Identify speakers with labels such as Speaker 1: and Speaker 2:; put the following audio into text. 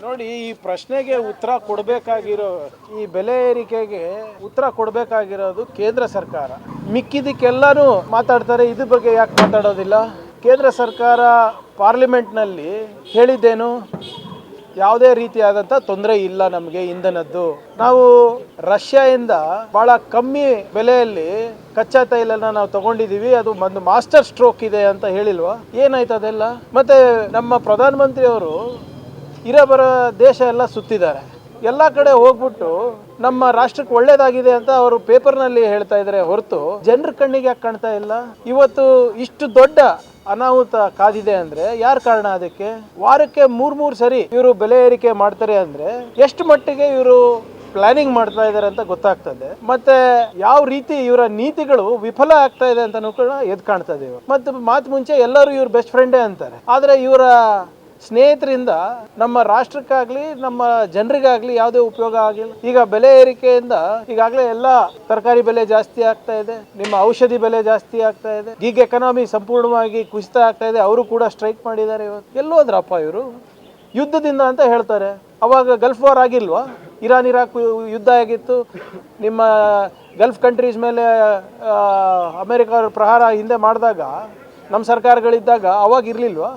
Speaker 1: ನೋಡಿ, ಈ ಪ್ರಶ್ನೆಗೆ ಉತ್ತರ ಕೊಡಬೇಕಾಗಿರೋ, ಈ ಬೆಲೆ ಏರಿಕೆಗೆ ಉತ್ತರ ಕೊಡಬೇಕಾಗಿರೋದು ಕೇಂದ್ರ ಸರ್ಕಾರ. ಮಿಕ್ಕಿದಕ್ಕೆಲ್ಲರೂ ಮಾತಾಡ್ತಾರೆ, ಇದ್ರ ಬಗ್ಗೆ ಯಾಕೆ ಮಾತಾಡೋದಿಲ್ಲ? ಕೇಂದ್ರ ಸರ್ಕಾರ ಪಾರ್ಲಿಮೆಂಟ್ನಲ್ಲಿ ಹೇಳಿದ್ದೇನು? ಯಾವುದೇ ರೀತಿಯಾದಂಥ ತೊಂದರೆ ಇಲ್ಲ ನಮಗೆ ಇಂಧನದ್ದು. ನಾವು ರಷ್ಯಾದಿಂದ ಬಹಳ ಕಮ್ಮಿ ಬೆಲೆಯಲ್ಲಿ ಕಚ್ಚಾ ತೈಲನ ನಾವು ತಗೊಂಡಿದ್ದೀವಿ, ಅದು ಒಂದು ಮಾಸ್ಟರ್ ಸ್ಟ್ರೋಕ್ ಇದೆ ಅಂತ ಹೇಳಿಲ್ವಾ? ಏನಾಯ್ತು ಅದೆಲ್ಲ? ಮತ್ತೆ ನಮ್ಮ ಪ್ರಧಾನಮಂತ್ರಿಯವರು ಇರಬರ ದೇಶ ಎಲ್ಲ ಸುತ್ತಿದ್ದಾರೆ. ಎಲ್ಲ ಕಡೆ ಹೋಗ್ಬಿಟ್ಟು ನಮ್ಮ ರಾಷ್ಟ್ರಕ್ಕೆ ಒಳ್ಳೇದಾಗಿದೆ ಅಂತ ಅವರು ಪೇಪರ್ನಲ್ಲಿ ಹೇಳ್ತಾ ಇದ್ದಾರೆ ಹೊರತು ಜನರ ಕಣ್ಣಿಗೆ ಯಾಕೆ ಕಾಣ್ತಾ ಇಲ್ಲ? ಇವತ್ತು ಇಷ್ಟು ದೊಡ್ಡ ಅನಾಹುತ ಕಾದಿದೆ ಅಂದ್ರೆ ಯಾರು ಕಾರಣ? ಅದಕ್ಕೆ ವಾರಕ್ಕೆ ಮೂರ್ ಸರಿ ಇವರು ಬೆಲೆ ಏರಿಕೆ ಮಾಡ್ತಾರೆ ಅಂದ್ರೆ ಎಷ್ಟು ಮಟ್ಟಿಗೆ ಇವರು ಪ್ಲಾನಿಂಗ್ ಮಾಡ್ತಾ ಇದ್ದಾರೆ ಅಂತ ಗೊತ್ತಾಗ್ತದೆ. ಮತ್ತೆ ಯಾವ ರೀತಿ ಇವರ ನೀತಿಗಳು ವಿಫಲ ಆಗ್ತಾ ಇದೆ ಅಂತ ಕೂಡ ಎದ್ದು ಕಾಣ್ತಾ ಇದೆ. ಮತ್ತೆ ಮಾತು ಮುಂಚೆ ಎಲ್ಲರೂ ಇವ್ರ ಬೆಸ್ಟ್ ಫ್ರೆಂಡೇ ಅಂತಾರೆ, ಆದ್ರೆ ಇವರ ಸ್ನೇಹಿತರಿಂದ ನಮ್ಮ ರಾಷ್ಟ್ರಕ್ಕಾಗ್ಲಿ ನಮ್ಮ ಜನರಿಗಾಗ್ಲಿ ಯಾವುದೇ ಉಪಯೋಗ ಆಗಿಲ್ಲ. ಈಗ ಬೆಲೆ ಏರಿಕೆಯಿಂದ ಈಗಾಗಲೇ ಎಲ್ಲ ತರಕಾರಿ ಬೆಲೆ ಜಾಸ್ತಿ ಆಗ್ತಾ ಇದೆ, ನಿಮ್ಮ ಔಷಧಿ ಬೆಲೆ ಜಾಸ್ತಿ ಆಗ್ತಾ ಇದೆ, ಗೀಗ್ ಎಕಾನಮಿ ಸಂಪೂರ್ಣವಾಗಿ ಕುಸಿತ ಆಗ್ತಾ ಇದೆ. ಅವರು ಕೂಡ ಸ್ಟ್ರೈಕ್ ಮಾಡಿದ್ದಾರೆ. ಇವತ್ತು ಎಲ್ಲೋದ್ರಪ್ಪ ಇವರು? ಯುದ್ಧದಿಂದ ಅಂತ ಹೇಳ್ತಾರೆ. ಅವಾಗ ಗಲ್ಫ್ ವಾರ್ ಆಗಿಲ್ವಾ? ಇರಾನ್ ಇರಾಕ್ ಯುದ್ಧ ಆಗಿತ್ತು. ನಿಮ್ಮ ಗಲ್ಫ್ ಕಂಟ್ರೀಸ್ ಮೇಲೆ ಅಮೆರಿಕ ಪ್ರಹಾರ ಹಿಂದೆ ಮಾಡಿದಾಗ ನಮ್ಮ ಸರ್ಕಾರಗಳಿದ್ದಾಗ ಅವಾಗ ಇರಲಿಲ್ವಾ?